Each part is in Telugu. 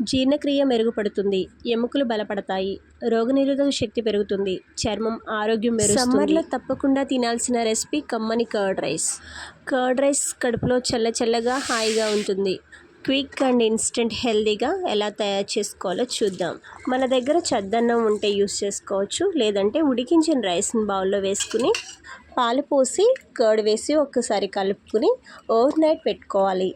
జీర్ణక్రియ మెరుగుపడుతుంది, ఎముకలు బలపడతాయి, రోగనిరోధక శక్తి పెరుగుతుంది, చర్మం ఆరోగ్యం మెరుస్తుంది. సమ్మర్లో తప్పకుండా తినాల్సిన రెసిపీ కమ్మని కర్డ్ రైస్. కర్డ్ రైస్ కడుపులో చల్లగా హాయిగా ఉంటుంది. క్విక్ అండ్ ఇన్స్టెంట్ హెల్దీగా ఎలా తయారు చేసుకోవాలో చూద్దాం. మన దగ్గర చద్దన్నం ఉంటే యూస్ చేసుకోవచ్చు, లేదంటే ఉడికించిన రైస్ని బౌల్లో వేసుకుని పాలు పోసి కర్డ్ వేసి ఒక్కసారి కలుపుకుని ఓవర్ నైట్ పెట్టుకోవాలి.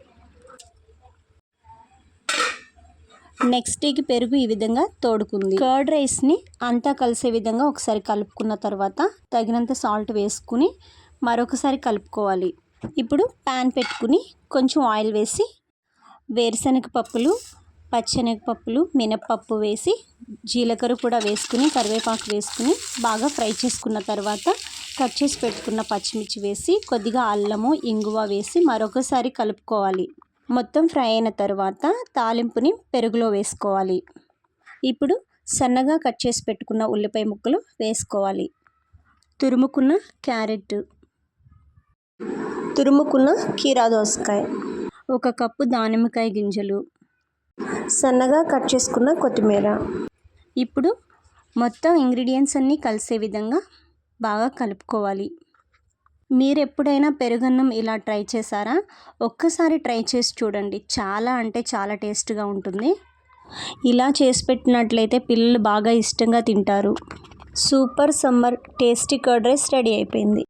నెక్స్ట్ డేకి పెరుగు ఈ విధంగా తోడుకుంది. కర్డ్ రైస్ని అంతా కలిసే విధంగా ఒకసారి కలుపుకున్న తర్వాత తగినంత సాల్ట్ వేసుకుని మరొకసారి కలుపుకోవాలి. ఇప్పుడు ప్యాన్ పెట్టుకుని కొంచెం ఆయిల్ వేసి వేరుశనగ పప్పులు, పచ్చెనగపప్పులు, మినప్పప్పు వేసి జీలకర్ర కూడా వేసుకుని కరివేపాకు వేసుకుని బాగా ఫ్రై చేసుకున్న తర్వాత కట్ చేసి పెట్టుకున్న పచ్చిమిర్చి వేసి కొద్దిగా అల్లము, ఇంగువ వేసి మరొకసారి కలుపుకోవాలి. మొత్తం ఫ్రై అయిన తర్వాత తాలింపుని పెరుగులో వేసుకోవాలి. ఇప్పుడు సన్నగా కట్ చేసి పెట్టుకున్న ఉల్లిపాయ ముక్కలు వేసుకోవాలి. తురుముకున్న క్యారెట్, తురుముకున్న కీరా దోసకాయ, 1 కప్పు దానిమ్మకాయ గింజలు, సన్నగా కట్ చేసుకున్న కొత్తిమీర. ఇప్పుడు మొత్తం ఇంగ్రీడియంట్స్ అన్నీ కలిసే విధంగా బాగా కలుపుకోవాలి. మీరు ఎప్పుడైనా పెరుగన్నం ఇలా ట్రై చేశారా? ఒక్కసారి ట్రై చేసి చూడండి, చాలా అంటే చాలా టేస్ట్గా ఉంటుంది. ఇలా చేసి పెట్టినట్లయితే పిల్లలు బాగా ఇష్టంగా తింటారు. Super summer tasty curd rice ready అయిపోయింది.